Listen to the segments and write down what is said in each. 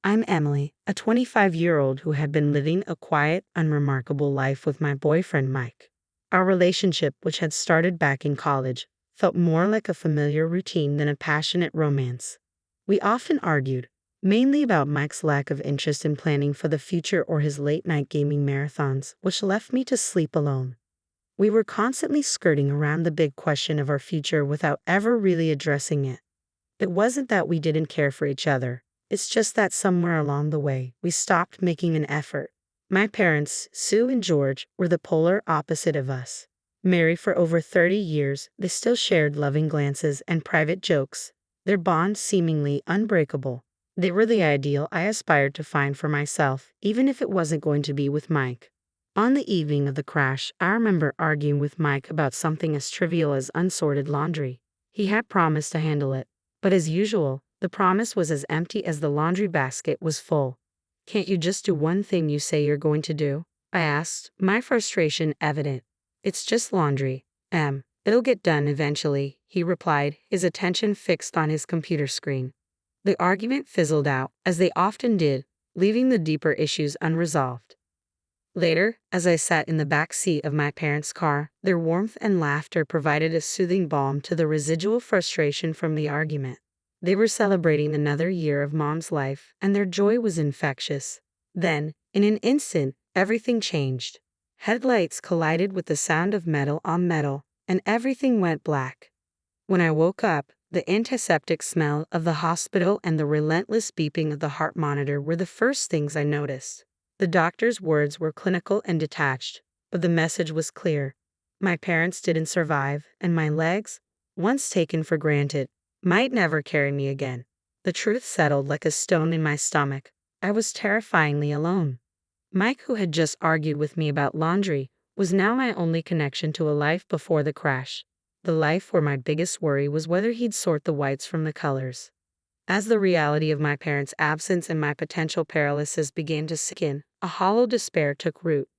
I'm Emily, a 25-year-old who had been living a quiet, unremarkable life with my boyfriend Mike. Our relationship, which had started back in college, felt more like a familiar routine than a passionate romance. We often argued, mainly about Mike's lack of interest in planning for the future or his late-night gaming marathons, which left me to sleep alone. We were constantly skirting around the big question of our future without ever really addressing it. It wasn't that we didn't care for each other. It's just that somewhere along the way, we stopped making an effort. My parents, Sue and George, were the polar opposite of us. Married for over 30 years, they still shared loving glances and private jokes, their bond seemingly unbreakable. They were the ideal I aspired to find for myself, even if it wasn't going to be with Mike. On the evening of the crash, I remember arguing with Mike about something as trivial as unsorted laundry. He had promised to handle it. But as usual, the promise was as empty as the laundry basket was full. "Can't you just do one thing you say you're going to do?" I asked, my frustration evident. "It's just laundry, Em. It'll get done eventually," he replied, his attention fixed on his computer screen. The argument fizzled out, as they often did, leaving the deeper issues unresolved. Later, as I sat in the back seat of my parents' car, their warmth and laughter provided a soothing balm to the residual frustration from the argument. They were celebrating another year of Mom's life, and their joy was infectious. Then, in an instant, everything changed. Headlights collided with the sound of metal on metal, and everything went black. When I woke up, the antiseptic smell of the hospital and the relentless beeping of the heart monitor were the first things I noticed. The doctor's words were clinical and detached, but the message was clear. My parents didn't survive, and my legs, once taken for granted, might never carry me again. The truth settled like a stone in my stomach. I was terrifyingly alone. Mike, who had just argued with me about laundry, was now my only connection to a life before the crash. The life where my biggest worry was whether he'd sort the whites from the colors. As the reality of my parents' absence and my potential paralysis began to sink in, a hollow despair took root.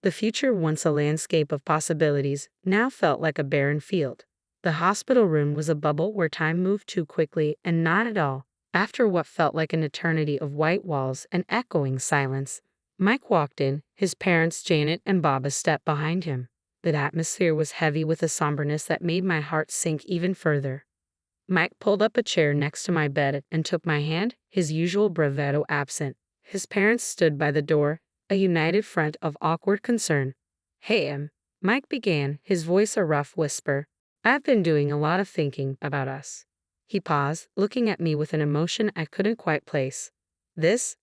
The future, once a landscape of possibilities, now felt like a barren field. The hospital room was a bubble where time moved too quickly and not at all. After what felt like an eternity of white walls and echoing silence, Mike walked in, his parents Janet and Bob a step behind him. The atmosphere was heavy with a somberness that made my heart sink even further. Mike pulled up a chair next to my bed and took my hand, his usual bravado absent. His parents stood by the door, a united front of awkward concern. "Hey, Em," Mike began, his voice a rough whisper. "I've been doing a lot of thinking about us." He paused, looking at me with an emotion I couldn't quite place.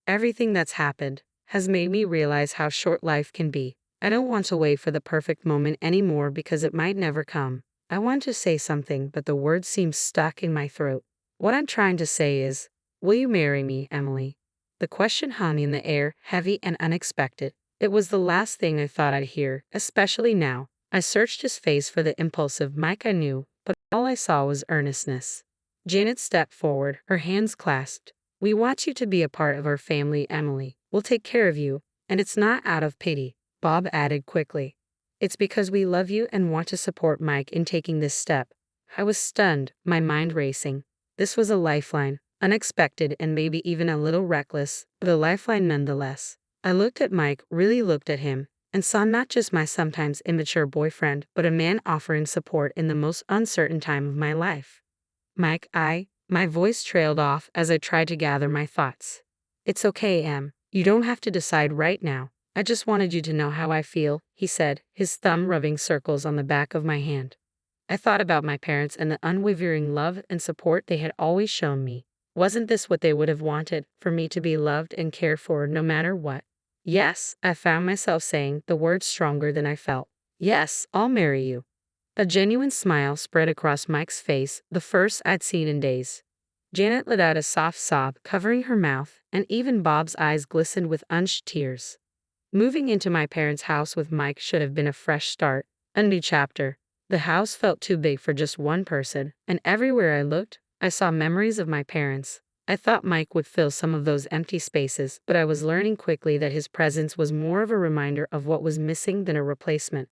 Everything that's happened, has made me realize how short life can be. I don't want to wait for the perfect moment anymore because it might never come. I want to say something, but the words seem stuck in my throat. What I'm trying to say is, will you marry me, Emily? The question hung in the air, heavy and unexpected. It was the last thing I thought I'd hear, especially now. I searched his face for the impulsive Mike I knew, but all I saw was earnestness. Janet stepped forward, her hands clasped. "We want you to be a part of our family, Emily. We'll take care of you, and it's not out of pity," Bob added quickly. "It's because we love you and want to support Mike in taking this step." I was stunned, my mind racing. This was a lifeline, unexpected and maybe even a little reckless, but a lifeline nonetheless. I looked at Mike, really looked at him, and saw not just my sometimes immature boyfriend, but a man offering support in the most uncertain time of my life. "Mike, my voice trailed off as I tried to gather my thoughts. "It's okay, Em. You don't have to decide right now. I just wanted you to know how I feel," he said, his thumb rubbing circles on the back of my hand. I thought about my parents and the unwavering love and support they had always shown me. Wasn't this what they would have wanted, for me to be loved and cared for no matter what? "Yes," I found myself saying, the words stronger than I felt. "Yes, I'll marry you." A genuine smile spread across Mike's face, the first I'd seen in days. Janet let out a soft sob, covering her mouth, and even Bob's eyes glistened with unshed tears. Moving into my parents' house with Mike should have been a fresh start, a new chapter. The house felt too big for just one person, and everywhere I looked, I saw memories of my parents. I thought Mike would fill some of those empty spaces, but I was learning quickly that his presence was more of a reminder of what was missing than a replacement.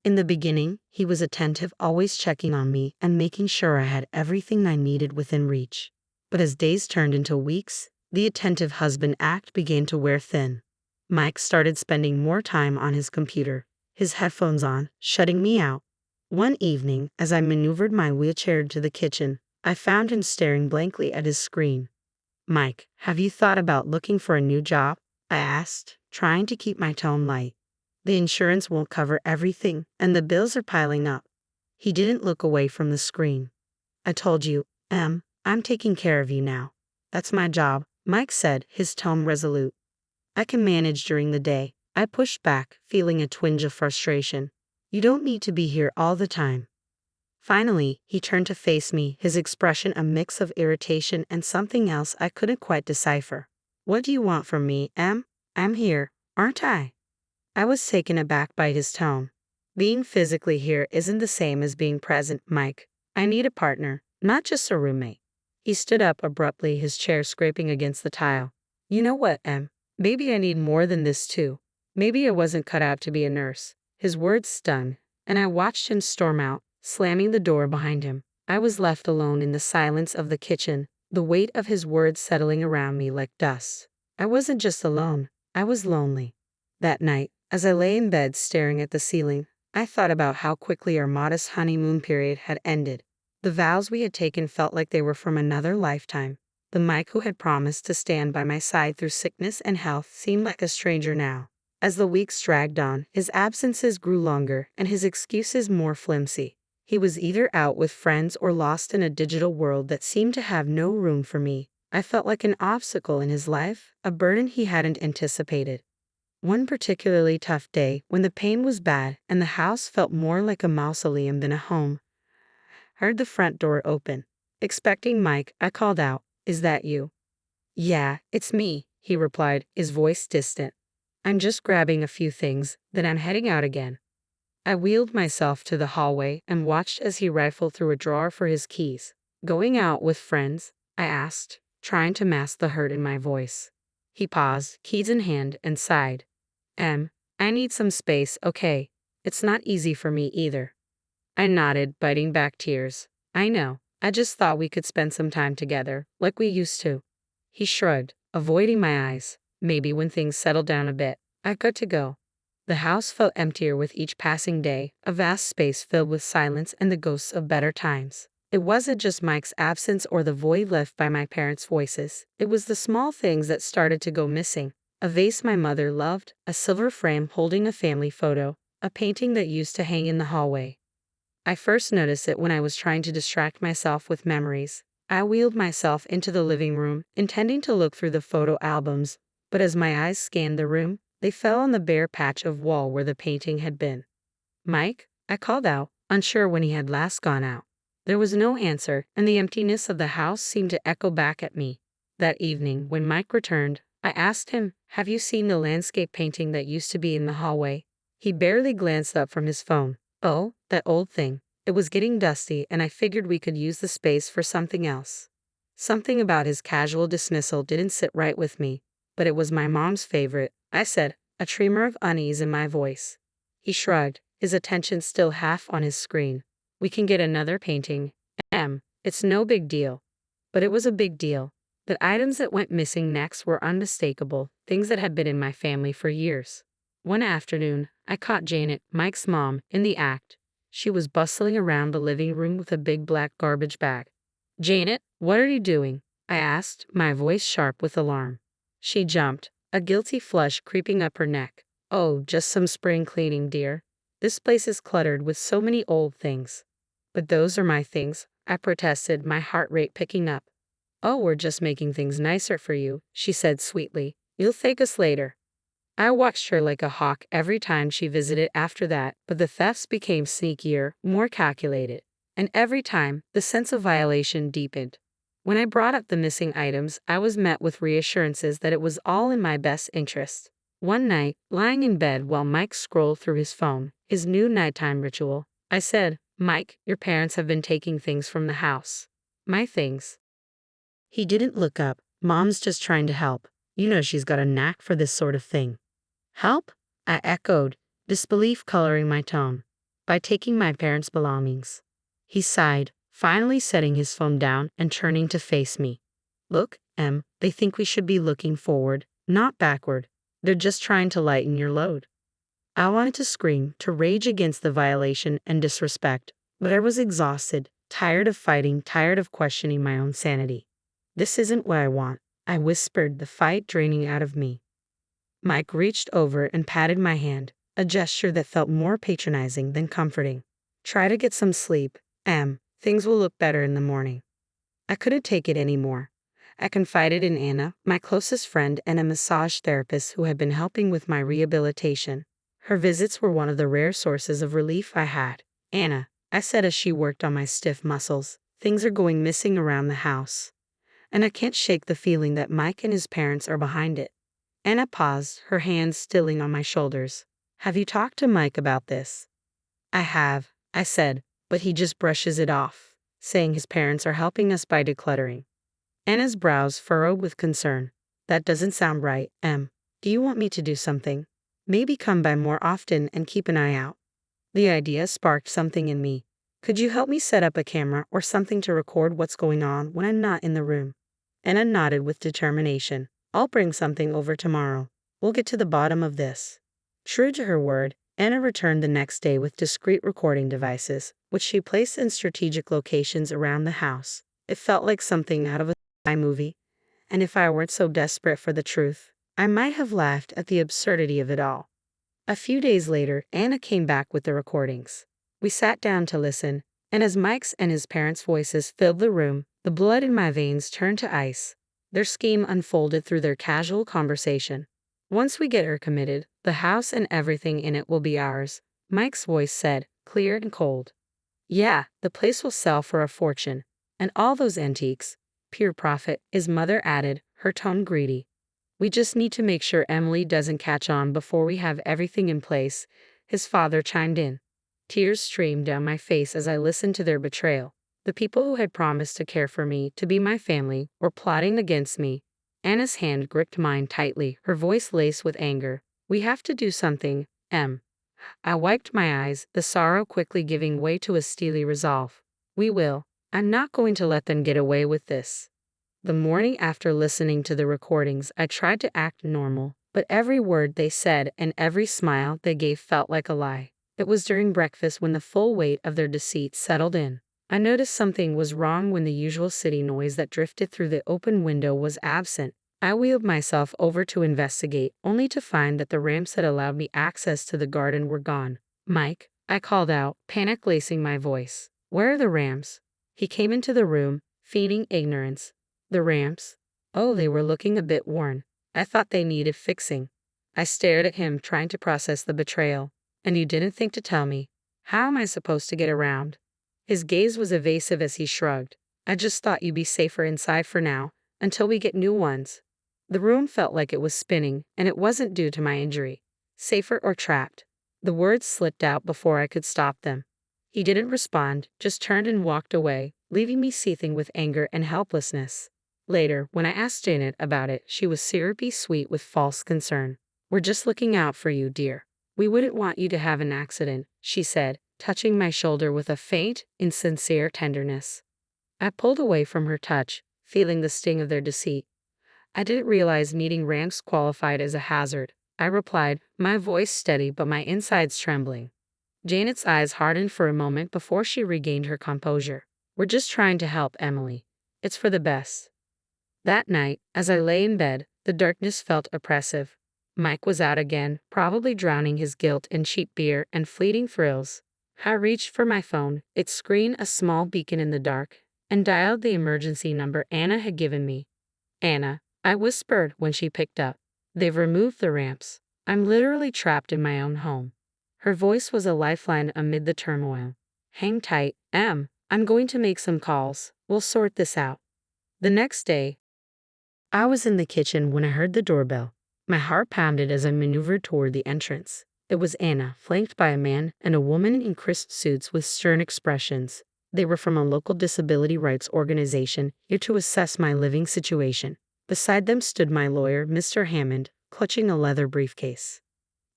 In the beginning, he was attentive, always checking on me and making sure I had everything I needed within reach. But as days turned into weeks, The attentive husband act began to wear thin. Mike started spending more time on his computer, his headphones on, shutting me out. One evening, as I maneuvered my wheelchair to the kitchen, I found him staring blankly at his screen. "Mike, have you thought about looking for a new job?" I asked, trying to keep my tone light. "The insurance won't cover everything, and the bills are piling up." He didn't look away from the screen. "I told you, I'm taking care of you now. That's my job," Mike said, his tone resolute. "I can manage during the day." I pushed back, feeling a twinge of frustration. "You don't need to be here all the time." Finally, he turned to face me, his expression a mix of irritation and something else I couldn't quite decipher. "What do you want from me, Em? I'm here, aren't I?" I was taken aback by his tone. "Being physically here isn't the same as being present, Mike. I need a partner, not just a roommate." He stood up abruptly, his chair scraping against the tile. "You know what, Em? Maybe I need more than this too. Maybe I wasn't cut out to be a nurse." His words stung, and I watched him storm out, slamming the door behind him. I was left alone in the silence of the kitchen, the weight of his words settling around me like dust. I wasn't just alone, I was lonely. That night, as I lay in bed staring at the ceiling, I thought about how quickly our modest honeymoon period had ended. The vows we had taken felt like they were from another lifetime. The Mike who had promised to stand by my side through sickness and health seemed like a stranger now. As the weeks dragged on, his absences grew longer and his excuses more flimsy. He was either out with friends or lost in a digital world that seemed to have no room for me. I felt like an obstacle in his life, a burden he hadn't anticipated. One particularly tough day, when the pain was bad and the house felt more like a mausoleum than a home, I heard the front door open. Expecting Mike, I called out, "Is that you?" "Yeah, it's me," he replied, his voice distant. "I'm just grabbing a few things, then I'm heading out again." I wheeled myself to the hallway and watched as he rifled through a drawer for his keys. "Going out with friends?" I asked, trying to mask the hurt in my voice. He paused, keys in hand, and sighed. I need some space, okay? It's not easy for me either." I nodded, biting back tears. "I know. I just thought we could spend some time together, like we used to." He shrugged, avoiding my eyes. "Maybe when things settle down a bit, I got to go." The house felt emptier with each passing day, a vast space filled with silence and the ghosts of better times. It wasn't just Mike's absence or the void left by my parents' voices. It was the small things that started to go missing. A vase my mother loved, a silver frame holding a family photo, a painting that used to hang in the hallway. I first noticed it when I was trying to distract myself with memories. I wheeled myself into the living room, intending to look through the photo albums, but as my eyes scanned the room, they fell on the bare patch of wall where the painting had been. "Mike?" I called out, unsure when he had last gone out. There was no answer, and the emptiness of the house seemed to echo back at me. That evening, when Mike returned, I asked him, "Have you seen the landscape painting that used to be in the hallway?" He barely glanced up from his phone. "Oh, that old thing. It was getting dusty, and I figured we could use the space for something else." Something about his casual dismissal didn't sit right with me, but it was my mom's favorite, I said, a tremor of unease in my voice. He shrugged, his attention still half on his screen. "We can get another painting. It's no big deal." But it was a big deal. The items that went missing next were unmistakable, things that had been in my family for years. One afternoon, I caught Janet, Mike's mom, in the act. She was bustling around the living room with a big black garbage bag. "Janet, what are you doing?" I asked, my voice sharp with alarm. She jumped, a guilty flush creeping up her neck. "Oh, just some spring cleaning, dear. This place is cluttered with so many old things." "But those are my things," I protested, my heart rate picking up. "Oh, we're just making things nicer for you," she said sweetly. "You'll thank us later." I watched her like a hawk every time she visited after that, but the thefts became sneakier, more calculated. And every time, the sense of violation deepened. When I brought up the missing items, I was met with reassurances that it was all in my best interest. One night, lying in bed while Mike scrolled through his phone, his new nighttime ritual, I said, "Mike, your parents have been taking things from the house." "My things?" He didn't look up. "Mom's just trying to help. You know she's got a knack for this sort of thing." "Help?" I echoed, disbelief coloring my tone. "By taking my parents' belongings." He sighed, finally setting his phone down and turning to face me. "Look, They think we should be looking forward, not backward. They're just trying to lighten your load. I wanted to scream, to rage against the violation and disrespect, but I was exhausted, tired of fighting, tired of questioning my own sanity. This isn't what I want, I whispered, the fight draining out of me. Mike reached over and patted my hand, a gesture that felt more patronizing than comforting. Try to get some sleep, things will look better in the morning. I couldn't take it anymore. I confided in Anna, my closest friend and a massage therapist who had been helping with my rehabilitation. Her visits were one of the rare sources of relief I had. Anna, I said as she worked on my stiff muscles, things are going missing around the house. And I can't shake the feeling that Mike and his parents are behind it. Anna paused, her hands stilling on my shoulders. Have you talked to Mike about this? I have, I said, but he just brushes it off, saying his parents are helping us by decluttering. Anna's brows furrowed with concern. That doesn't sound right, Em. Do you want me to do something? Maybe come by more often and keep an eye out. The idea sparked something in me. Could you help me set up a camera or something to record what's going on when I'm not in the room? Anna nodded with determination. I'll bring something over tomorrow. We'll get to the bottom of this. True to her word, Anna returned the next day with discreet recording devices, which she placed in strategic locations around the house. It felt like something out of a spy movie, and if I weren't so desperate for the truth, I might have laughed at the absurdity of it all. A few days later, Anna came back with the recordings. We sat down to listen, and as Mike's and his parents' voices filled the room, the blood in my veins turned to ice. Their scheme unfolded through their casual conversation. Once we get her committed, the house and everything in it will be ours, Mike's voice said, clear and cold. Yeah, the place will sell for a fortune. And all those antiques. Pure profit, his mother added, her tone greedy. We just need to make sure Emily doesn't catch on before we have everything in place, his father chimed in. Tears streamed down my face as I listened to their betrayal. The people who had promised to care for me, to be my family, were plotting against me. Anna's hand gripped mine tightly, her voice laced with anger. We have to do something, Em. I wiped my eyes, the sorrow quickly giving way to a steely resolve. We will. I'm not going to let them get away with this. The morning after listening to the recordings, I tried to act normal, but every word they said and every smile they gave felt like a lie. It was during breakfast when the full weight of their deceit settled in. I noticed something was wrong when the usual city noise that drifted through the open window was absent. I wheeled myself over to investigate, only to find that the ramps that allowed me access to the garden were gone. Mike, I called out, panic lacing my voice. Where are the ramps? He came into the room, feigning ignorance. The ramps? Oh, they were looking a bit worn. I thought they needed fixing. I stared at him, trying to process the betrayal. And you didn't think to tell me? How am I supposed to get around? His gaze was evasive as he shrugged. I just thought you'd be safer inside for now, until we get new ones. The room felt like it was spinning, and it wasn't due to my injury. Safer or trapped? The words slipped out before I could stop them. He didn't respond, just turned and walked away, leaving me seething with anger and helplessness. Later, when I asked Janet about it, she was syrupy sweet with false concern. We're just looking out for you, dear. We wouldn't want you to have an accident, she said, touching my shoulder with a faint, insincere tenderness. I pulled away from her touch, feeling the sting of their deceit. I didn't realize needing ramps qualified as a hazard, I replied, my voice steady but my insides trembling. Janet's eyes hardened for a moment before she regained her composure. We're just trying to help, Emily. It's for the best. That night, as I lay in bed, the darkness felt oppressive. Mike was out again, probably drowning his guilt in cheap beer and fleeting thrills. I reached for my phone, its screen a small beacon in the dark, and dialed the emergency number Anna had given me. Anna, I whispered when she picked up. They've removed the ramps. I'm literally trapped in my own home. Her voice was a lifeline amid the turmoil. Hang tight, Em. I'm going to make some calls. We'll sort this out. The next day, I was in the kitchen when I heard the doorbell. My heart pounded as I maneuvered toward the entrance. It was Anna, flanked by a man and a woman in crisp suits with stern expressions. They were from a local disability rights organization, here to assess my living situation. Beside them stood my lawyer, Mr. Hammond, clutching a leather briefcase.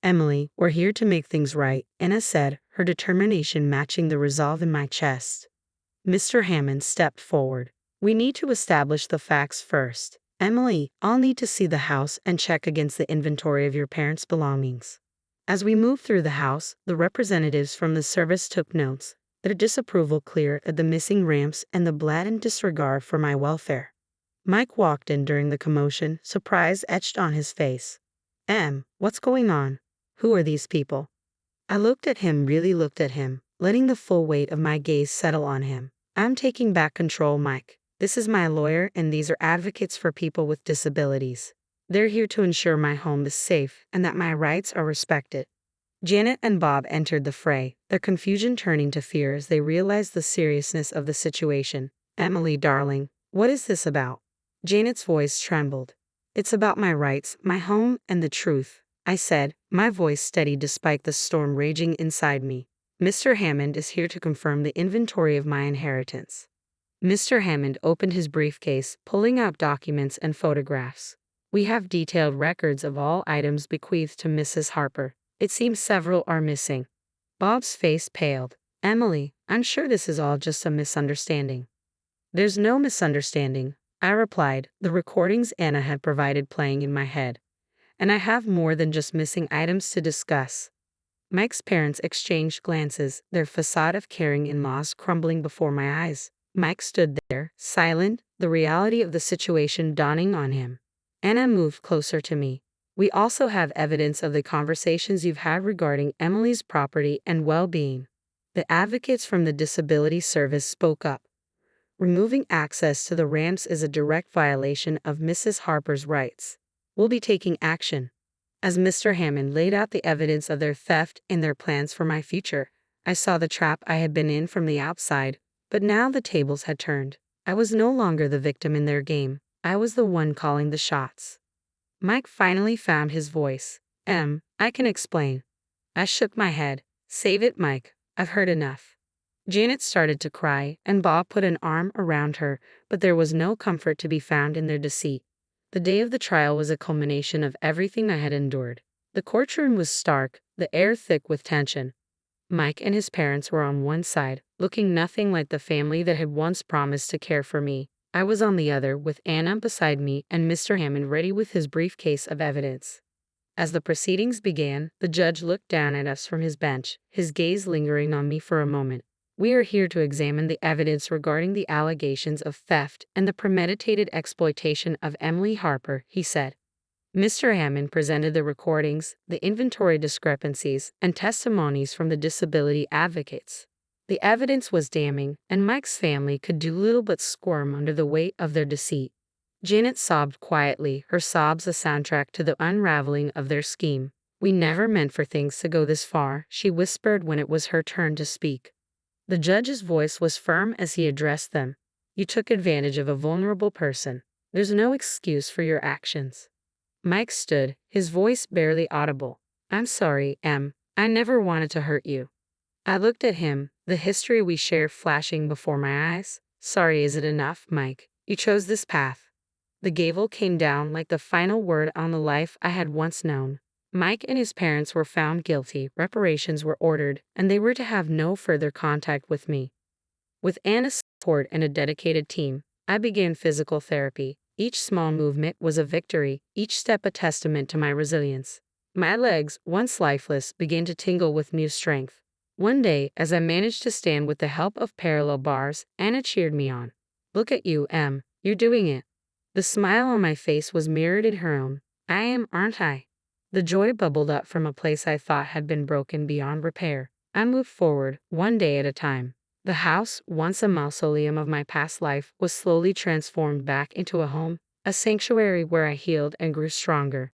Emily, we're here to make things right, Anna said, her determination matching the resolve in my chest. Mr. Hammond stepped forward. We need to establish the facts first. Emily, I'll need to see the house and check against the inventory of your parents' belongings. As we moved through the house, the representatives from the service took notes, their disapproval clear at the missing ramps and the blatant disregard for my welfare. Mike walked in during the commotion, surprise etched on his face. What's going on? Who are these people? I really looked at him, letting the full weight of my gaze settle on him. I'm taking back control, Mike. This is my lawyer, and these are advocates for people with disabilities. They're here to ensure my home is safe and that my rights are respected. Janet and Bob entered the fray, their confusion turning to fear as they realized the seriousness of the situation. Emily, darling, what is this about? Janet's voice trembled. It's about my rights, my home, and the truth, I said, my voice steady despite the storm raging inside me. Mr. Hammond is here to confirm the inventory of my inheritance. Mr. Hammond opened his briefcase, pulling out documents and photographs. We have detailed records of all items bequeathed to Mrs. Harper. It seems several are missing. Bob's face paled. Emily, I'm sure this is all just a misunderstanding. There's no misunderstanding, I replied, the recordings Anna had provided playing in my head. And I have more than just missing items to discuss. Mike's parents exchanged glances, their facade of caring in-laws crumbling before my eyes. Mike stood there, silent, the reality of the situation dawning on him. Anna moved closer to me. We also have evidence of the conversations you've had regarding Emily's property and well-being. The advocates from the Disability Service spoke up. Removing access to the ramps is a direct violation of Mrs. Harper's rights. We'll be taking action. As Mr. Hammond laid out the evidence of their theft and their plans for my future, I saw the trap I had been in from the outside, but now the tables had turned. I was no longer the victim in their game. I was the one calling the shots. Mike finally found his voice. I can explain. I shook my head. Save it, Mike. I've heard enough. Janet started to cry, and Bob put an arm around her, but there was no comfort to be found in their deceit. The day of the trial was a culmination of everything I had endured. The courtroom was stark, the air thick with tension. Mike and his parents were on one side, looking nothing like the family that had once promised to care for me. I was on the other, with Anna beside me and Mr. Hammond ready with his briefcase of evidence. As the proceedings began, the judge looked down at us from his bench, his gaze lingering on me for a moment. We are here to examine the evidence regarding the allegations of theft and the premeditated exploitation of Emily Harper, he said. Mr. Hammond presented the recordings, the inventory discrepancies, and testimonies from the disability advocates. The evidence was damning, and Mike's family could do little but squirm under the weight of their deceit. Janet sobbed quietly, her sobs a soundtrack to the unraveling of their scheme. We never meant for things to go this far, she whispered when it was her turn to speak. The judge's voice was firm as he addressed them. You took advantage of a vulnerable person. There's no excuse for your actions. Mike stood, his voice barely audible. I'm sorry, Em. I never wanted to hurt you. I looked at him, the history we share flashing before my eyes. Sorry, is it enough, Mike? You chose this path. The gavel came down like the final word on the life I had once known. Mike and his parents were found guilty, reparations were ordered, and they were to have no further contact with me. With Anna's support and a dedicated team, I began physical therapy. Each small movement was a victory, each step a testament to my resilience. My legs, once lifeless, began to tingle with new strength. One day, as I managed to stand with the help of parallel bars, Anna cheered me on. Look at you, Em. You're doing it. The smile on my face was mirrored in her own. I am, aren't I? The joy bubbled up from a place I thought had been broken beyond repair. I moved forward, one day at a time. The house, once a mausoleum of my past life, was slowly transformed back into a home, a sanctuary where I healed and grew stronger.